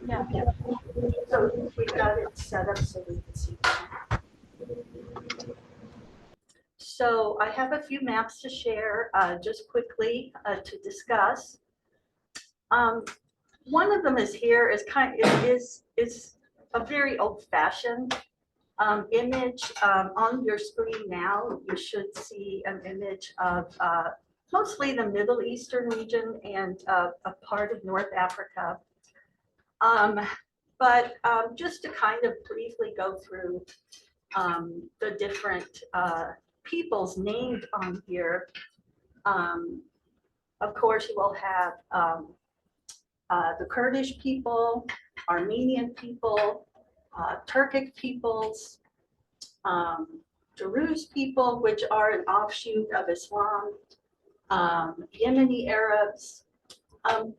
Yeah, yeah. So we got it set up so we can see. So I have a few maps to share just quickly to discuss. One of them is here is a very old-fashioned image. On your screen now, you should see an image of mostly the Middle Eastern region and a part of North Africa. But just to kind of briefly go through the different peoples named on here. Of course, you will have the Kurdish people, Armenian people, Turkic peoples, Druze people, which are an offshoot of Islam, Yemeni Arabs.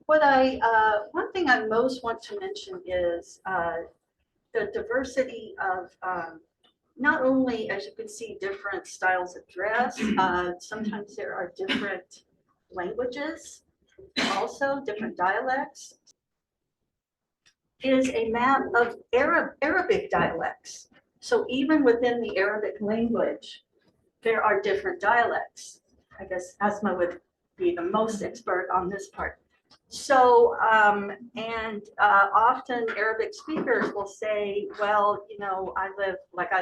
One thing I most want to mention is the diversity of not only, as you can see, different styles of dress, sometimes there are different languages, also different dialects. Is a map of Arabic dialects. So even within the Arabic language, there are different dialects. I guess Asma would be the most expert on this part. So, often Arabic speakers will say, well, you know, I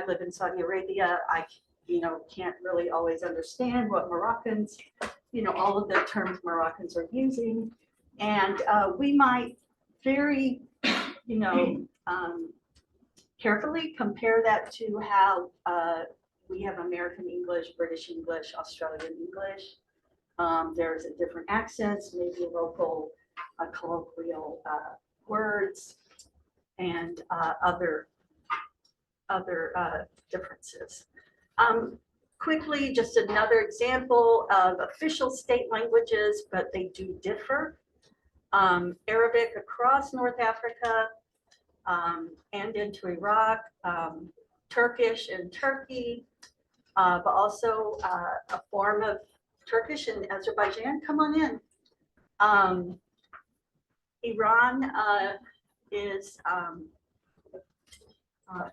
live in Saudi Arabia. I, can't really always understand what Moroccans, all of the terms Moroccans are using. And we might very, carefully compare that to how we have American English, British English, Australian English. There's a different accents, maybe local colloquial words, and other differences. Quickly, just another example of official state languages, but they do differ. Arabic across North Africa and into Iraq, Turkish in Turkey, but also a form of Turkish in Azerbaijan. Come on in. Iran is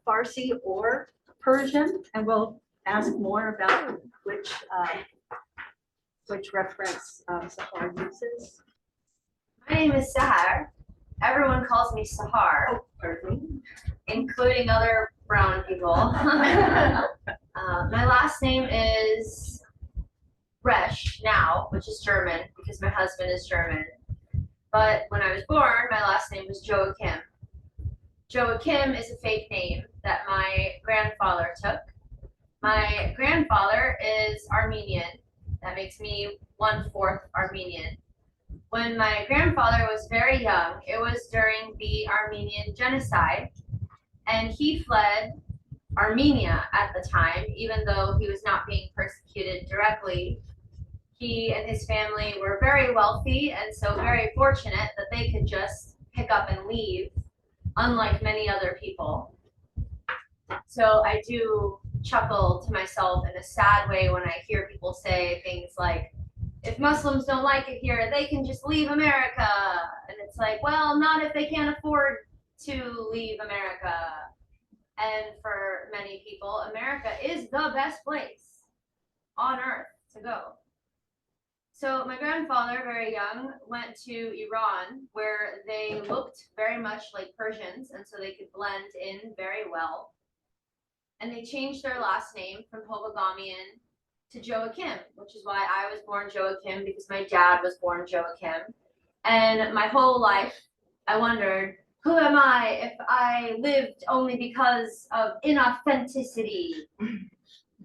Farsi or Persian, and we'll ask more about which reference Sahar uses. My name is Sahar. Everyone calls me Sahar, including other brown people. My last name is Resch now, which is German because my husband is German. But when I was born, my last name was Joakim. Joakim is a fake name that my grandfather took. My grandfather is Armenian. That makes me 1/4 Armenian. When my grandfather was very young, it was during the Armenian genocide, and he fled Armenia at the time, even though he was not being persecuted directly. He and his family were very wealthy and so very fortunate that they could just pick up and leave, unlike many other people. So I do chuckle to myself in a sad way when I hear people say things like, if Muslims don't like it here, they can just leave America. And it's like, well, not if they can't afford to leave America. And for many people, America is the best place on earth to go. So my grandfather, very young, went to Iran, where they looked very much like Persians, and so they could blend in very well. And they changed their last name from Hobagamian to Joakim, which is why I was born Joakim, because my dad was born Joakim. And my whole life, I wondered, who am I if I lived only because of inauthenticity?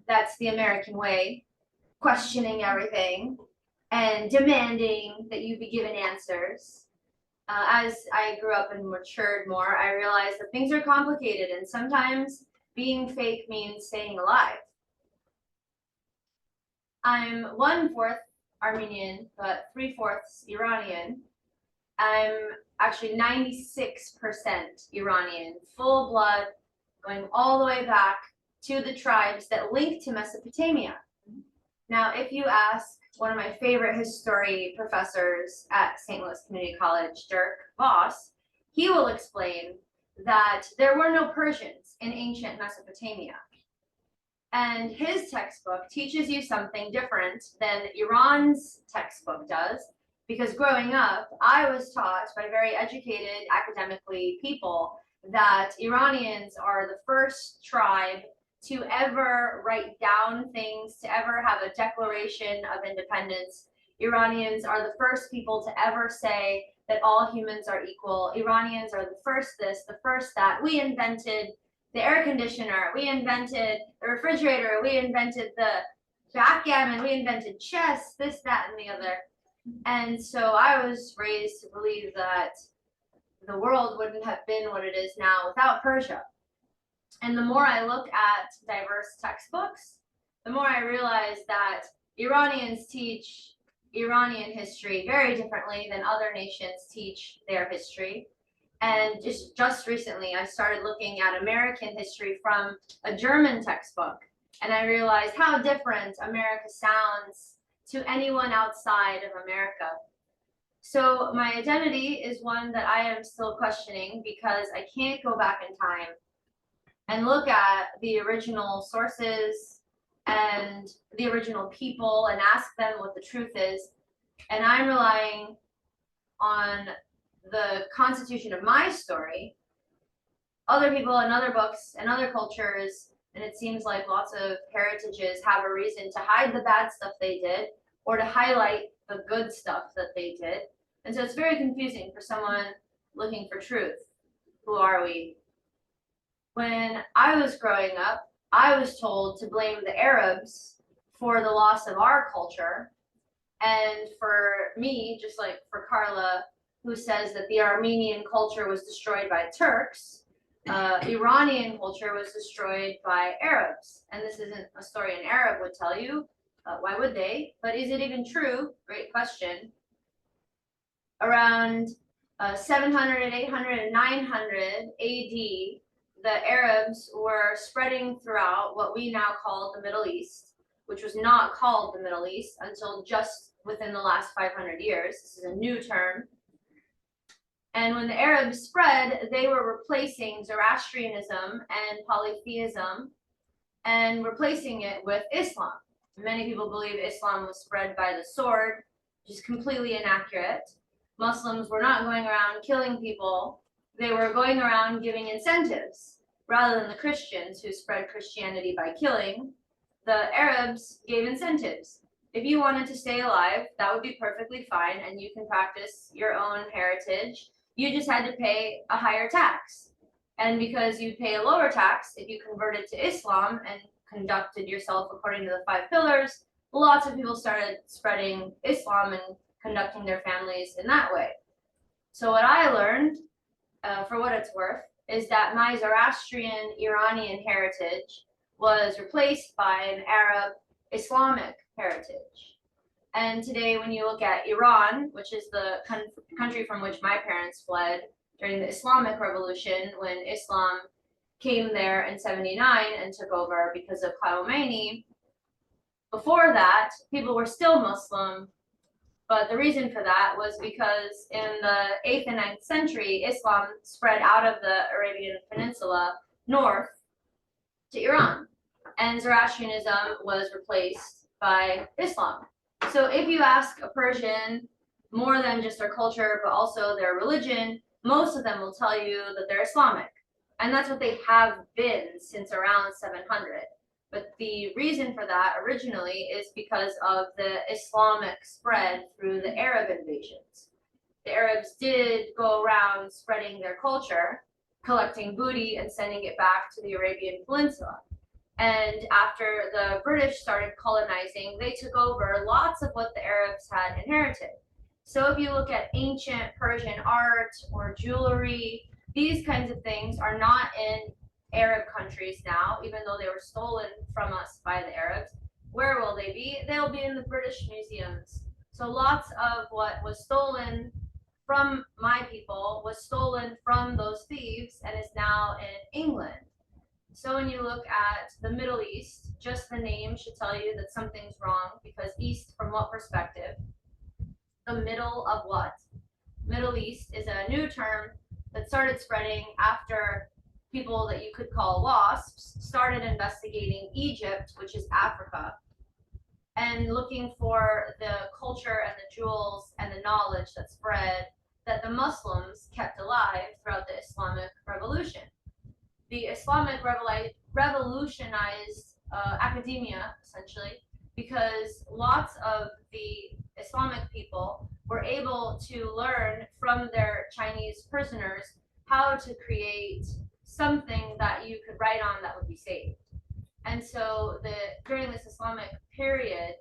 That's the American way, questioning everything and demanding that you be given answers. As I grew up and matured more, I realized that things are complicated, and sometimes being fake means staying alive. I'm 1/4 Armenian, but 3/4 Iranian. I'm actually 96% Iranian, full blood, going all the way back to the tribes that link to Mesopotamia. Now, if you ask one of my favorite history professors at St. Louis Community College, Dirk Voss, he will explain that there were no Persians in ancient Mesopotamia. And his textbook teaches you something different than Iran's textbook does, because growing up, I was taught by very educated academically people that Iranians are the first tribe to ever write down things, to ever have a declaration of independence. Iranians are the first people to ever say that all humans are equal. Iranians are the first this, the first that. We invented the air conditioner, we invented the refrigerator, we invented the backgammon, we invented chess, this, that, and the other. And so I was raised to believe that the world wouldn't have been what it is now without Persia. And the more I look at diverse textbooks, the more I realize that Iranians teach Iranian history very differently than other nations teach their history. And just recently, I started looking at American history from a German textbook, and I realized how different America sounds to anyone outside of America. So my identity is one that I am still questioning, because I can't go back in time and look at the original sources and the original people and ask them what the truth is. And I'm relying on the constitution of my story, other people and other books and other cultures, and it seems like lots of heritages have a reason to hide the bad stuff they did or to highlight the good stuff that they did. And so it's very confusing for someone looking for truth. Who are we? When I was growing up, I was told to blame the Arabs for the loss of our culture. And for me, just like for Carla, who says that the Armenian culture was destroyed by Turks, Iranian culture was destroyed by Arabs. And this isn't a story an Arab would tell you. Why would they? But is it even true? Great question. Around 700, 800, and 900 AD, the Arabs were spreading throughout what we now call the Middle East, which was not called the Middle East until just within the last 500 years. This is a new term. And when the Arabs spread, they were replacing Zoroastrianism and polytheism and replacing it with Islam. Many people believe Islam was spread by the sword, which is completely inaccurate. Muslims were not going around killing people. They were going around giving incentives. Rather than the Christians who spread Christianity by killing, the Arabs gave incentives. If you wanted to stay alive, that would be perfectly fine, and you can practice your own heritage. You just had to pay a higher tax. And because you pay a lower tax, if you converted to Islam and conducted yourself according to the 5 pillars, lots of people started spreading Islam and conducting their families in that way. So what I learned, for what it's worth, is that my Zoroastrian Iranian heritage was replaced by an Arab Islamic heritage. And today, when you look at Iran, which is the country from which my parents fled during the Islamic Revolution, when Islam came there in 79 and took over because of Khomeini, before that, people were still Muslim. But the reason for that was because in the 8th and 9th century, Islam spread out of the Arabian Peninsula north to Iran, and Zoroastrianism was replaced by Islam. So if you ask a Persian more than just their culture, but also their religion, most of them will tell you that they're Islamic. And that's what they have been since around 700. But the reason for that originally is because of the Islamic spread through the Arab invasions. The Arabs did go around spreading their culture, collecting booty and sending it back to the Arabian Peninsula. And after the British started colonizing, they took over lots of what the Arabs had inherited. So if you look at ancient Persian art or jewelry, these kinds of things are not in Arab countries now, even though they were stolen from us by the Arabs. Where will they be? They'll be in the British museums. So lots of what was stolen from my people was stolen from those thieves and is now in England. So when you look at the Middle East, just the name should tell you that something's wrong, because East from what perspective? The middle of what? Middle East is a new term that started spreading after people that you could call WASPs started investigating Egypt, which is Africa, and looking for the culture and the jewels and the knowledge that spread that the Muslims kept alive throughout the Islamic Revolution. The Islamic revolutionized academia, essentially, because lots of the Islamic people were able to learn from their Chinese prisoners how to create something that you could write on that would be saved. And so during this Islamic period,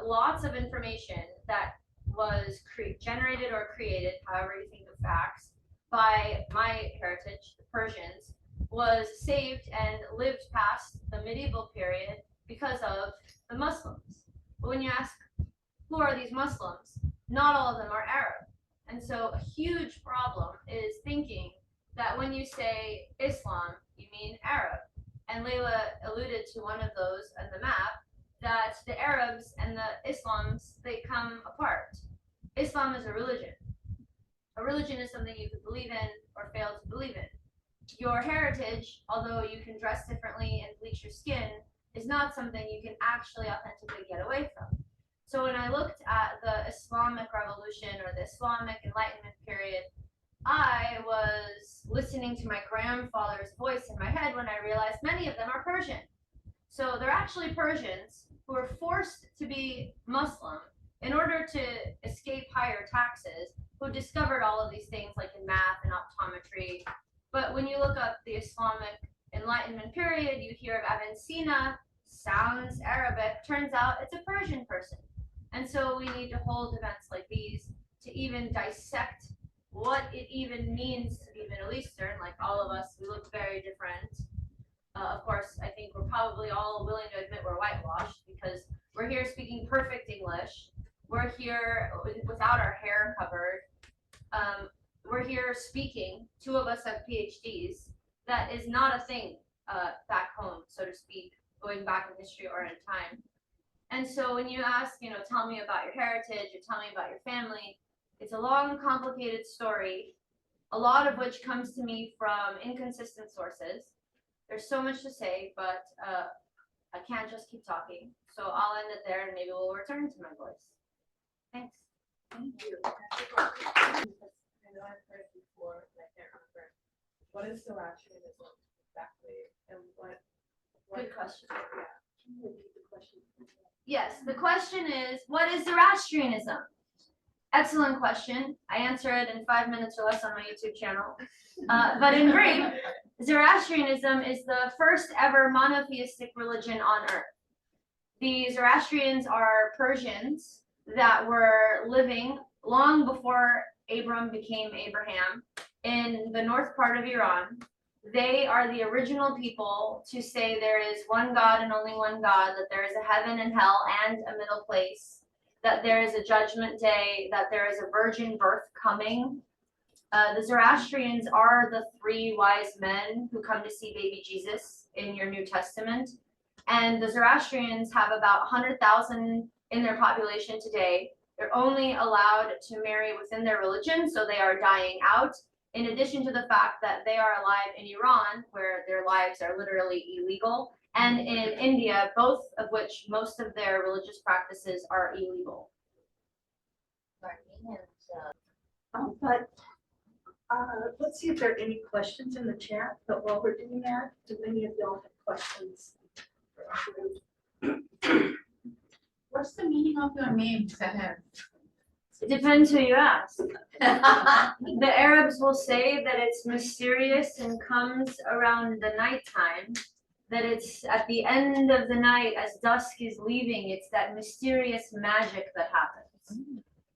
lots of information that was generated or created, however you think of facts, by my heritage, the Persians, was saved and lived past the medieval period because of the Muslims. But when you ask, who are these Muslims? Not all of them are Arab. And so a huge problem is thinking that when you say Islam, you mean Arab. And Layla alluded to one of those on the map, that the Arabs and the Islams, they come apart. Islam is a religion. A religion is something you could believe in or fail to believe in. Your heritage, although you can dress differently and bleach your skin, is not something you can actually authentically get away from. So when I looked at the Islamic Revolution or the Islamic Enlightenment period, I was listening to my grandfather's voice in my head when I realized many of them are Persian. So they're actually Persians who were forced to be Muslim in order to escape higher taxes, who discovered all of these things like in math and optometry. But when you look up the Islamic Enlightenment period, you hear of Ibn Sina, sounds Arabic, turns out it's a Persian person. And so we need to hold events like these to even dissect what it even means to be Middle Eastern. Like all of us, we look very different. Of course, I think we're probably all willing to admit we're whitewashed because we're here speaking perfect English. We're here without our hair covered. We're here speaking. Two of us have PhDs. That is not a thing back home, so to speak, going back in history or in time. And so when you ask, tell me about your heritage or tell me about your family, it's a long, complicated story, a lot of which comes to me from inconsistent sources. There's so much to say, but I can't just keep talking. So I'll end it there and maybe we'll return to my voice. Thanks. Thank you. I know I've heard before, but I can't remember. What is Zoroastrianism exactly? And what Good question. Yeah. Can you repeat the question? Yes, the question is, what is Zoroastrianism? Excellent question. I answer it in 5 minutes or less on my YouTube channel. But in brief, Zoroastrianism is the first ever monotheistic religion on earth. The Zoroastrians are Persians that were living long before Abram became Abraham in the north part of Iran. They are the original people to say there is one God and only one God, that there is a heaven and hell and a middle place, that there is a judgment day, that there is a virgin birth coming. The Zoroastrians are the 3 wise men who come to see baby Jesus in your New Testament. And the Zoroastrians have about 100,000 in their population today. They're only allowed to marry within their religion, so they are dying out. In addition to the fact that they are alive in Iran, where their lives are literally illegal, and in India, both of which most of their religious practices are illegal. But let's see if there are any questions in the chat. But while we're doing that, do any of y'all have questions? What's the meaning of your name, Sahar? It depends who you ask. The Arabs will say that it's mysterious and comes around the nighttime, that it's at the end of the night as dusk is leaving, it's that mysterious magic that happens.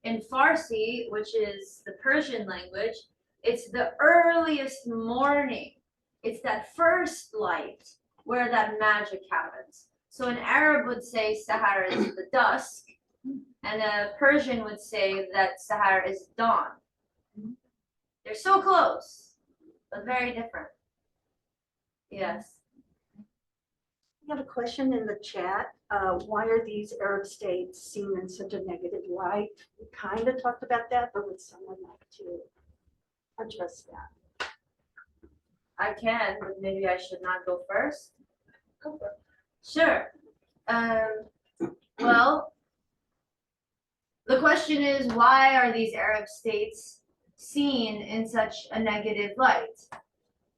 In Farsi, which is the Persian language, it's the earliest morning. It's that first light where that magic happens. So an Arab would say Sahar is the dusk, and a Persian would say that Sahar is dawn. They're so close, but very different. Yes. We have a question in the chat. Why are these Arab states seen in such a negative light? We kind of talked about that, but would someone like to address that? I can, but maybe I should not go first. Go for it. Sure. Well, the question is, why are these Arab states seen in such a negative light?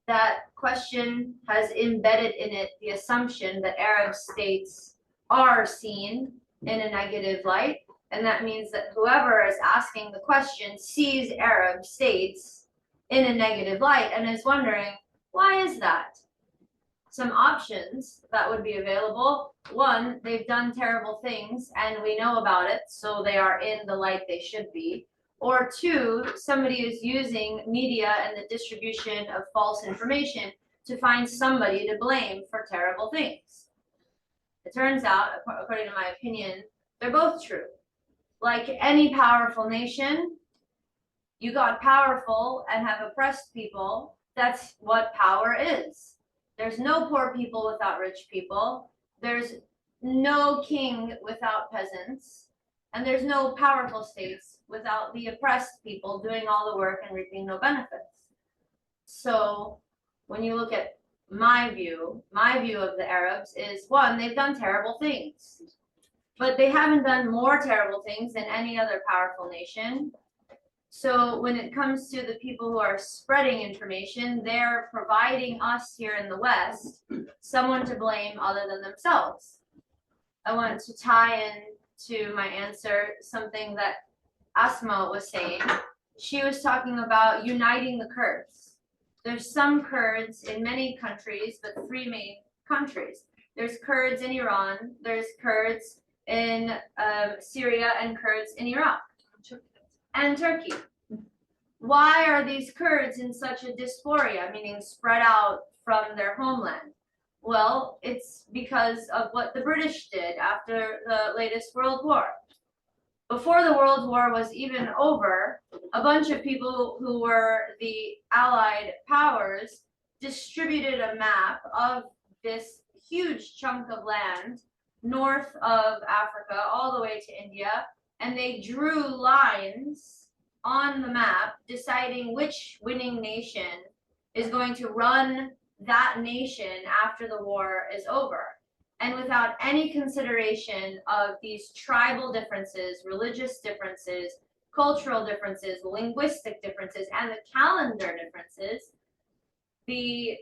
That question has embedded in it the assumption that Arab states are seen in a negative light, and that means that whoever is asking the question sees Arab states in a negative light and is wondering, why is that? Some options that would be available. One, they've done terrible things and we know about it, so they are in the light they should be. Or two, somebody is using media and the distribution of false information to find somebody to blame for terrible things. It turns out, according to my opinion, they're both true. Like any powerful nation, you got powerful and have oppressed people. That's what power is. There's no poor people without rich people. There's no king without peasants. And there's no powerful states without the oppressed people doing all the work and reaping no benefits. So when you look at my view of the Arabs is, one, they've done terrible things. But they haven't done more terrible things than any other powerful nation. So when it comes to the people who are spreading information, they're providing us here in the West someone to blame other than themselves. I want to tie in to my answer something that Asma was saying. She was talking about uniting the Kurds. There's some Kurds in many countries, but three main countries. There's Kurds in Iran, there's Kurds in Syria, and Kurds in Iraq. And Turkey. Why are these Kurds in such a dysphoria, meaning spread out from their homeland? Well, it's because of what the British did after the latest World War. Before the World War was even over, a bunch of people who were the Allied powers distributed a map of this huge chunk of land north of Africa all the way to India, and they drew lines on the map deciding which winning nation is going to run that nation after the war is over. And without any consideration of these tribal differences, religious differences, cultural differences, linguistic differences, and the calendar differences, the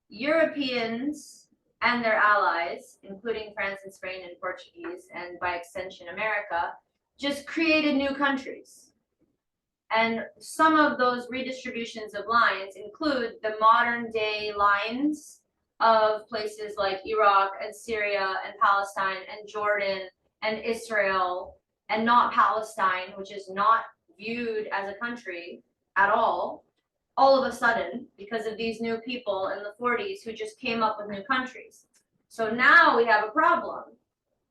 Europeans and their allies, including France and Spain and Portuguese, and by extension America, just created new countries. And some of those redistributions of lines include the modern day lines of places like Iraq and Syria and Palestine and Jordan and Israel, and not Palestine, which is not viewed as a country at all of a sudden because of these new people in the 40s who just came up with new countries. So now we have a problem,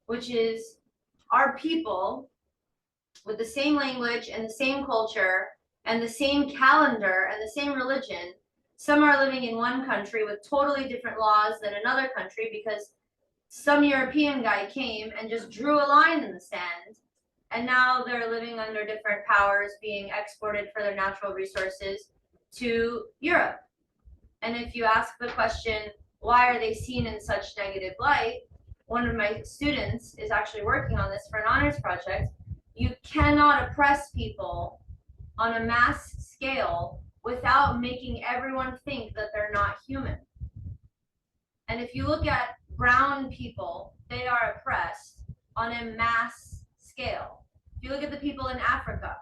which is our people with the same language and the same culture and the same calendar and the same religion. Some are living in one country with totally different laws than another country because some European guy came and just drew a line in the sand, and now they're living under different powers being exported for their natural resources to Europe. And if you ask the question, why are they seen in such negative light? One of my students is actually working on this for an honors project. You cannot oppress people on a mass scale without making everyone think that they're not human. And if you look at brown people, they are oppressed on a mass scale. If you look at the people in Africa,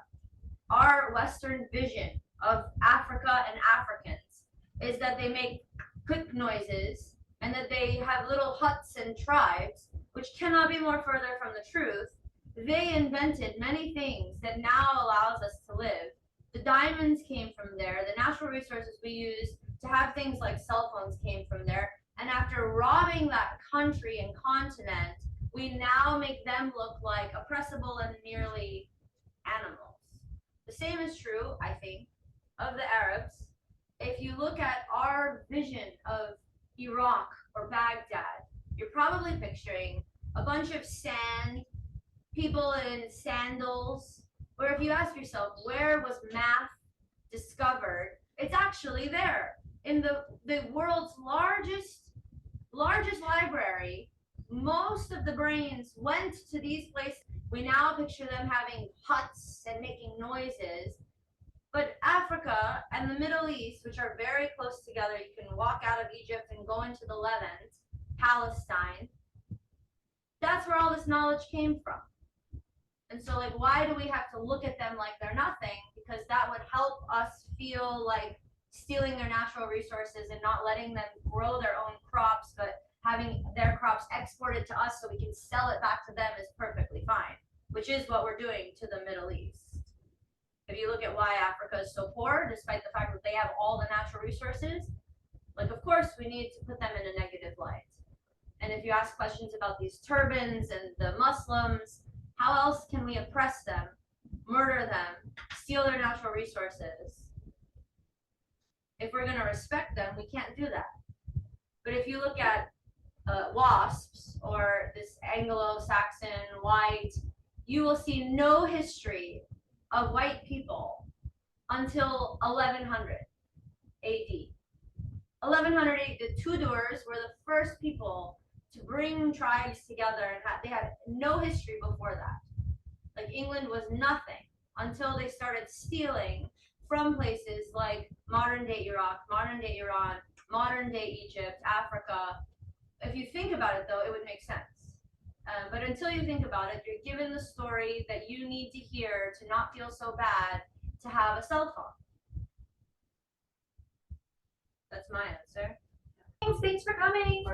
our Western vision of Africa and Africans is that they make quick noises and that they have little huts and tribes, which cannot be more further from the truth. They invented many things that now allows us to live. The diamonds came from there. The natural resources we use to have things like cell phones came from there. And after robbing that country and continent, we now make them look like oppressible and merely animals. The same is true, I think, of the Arabs. If you look at our vision of Iraq or Baghdad, you're probably picturing a bunch of sand, people in sandals, or if you ask yourself, where was math discovered, it's actually there in the world's largest library. Most of the brains went to these places. We now picture them having huts and making noises. But Africa and the Middle East, which are very close together, you can walk out of Egypt and go into the Levant, Palestine. That's where all this knowledge came from. And so, like, why do we have to look at them like they're nothing? Because that would help us feel like stealing their natural resources and not letting them grow their own crops, but having their crops exported to us so we can sell it back to them is perfectly fine, which is what we're doing to the Middle East. If you look at why Africa is so poor, despite the fact that they have all the natural resources, like, of course, we need to put them in a negative light. And if you ask questions about these turbans and the Muslims, how else can we oppress them, murder them, steal their natural resources? If we're going to respect them, we can't do that. But if you look at WASPs or this Anglo-Saxon white, you will see no history of white people until 1100 AD. 1100 AD, the Tudors were the first people to bring tribes together, and they had no history before that. Like, England was nothing until they started stealing from places like modern-day Iraq, modern-day Iran, modern-day Egypt, Africa. If you think about it, though, it would make sense. But until you think about it, you're given the story that you need to hear to not feel so bad to have a cell phone. That's my answer. Thanks for coming.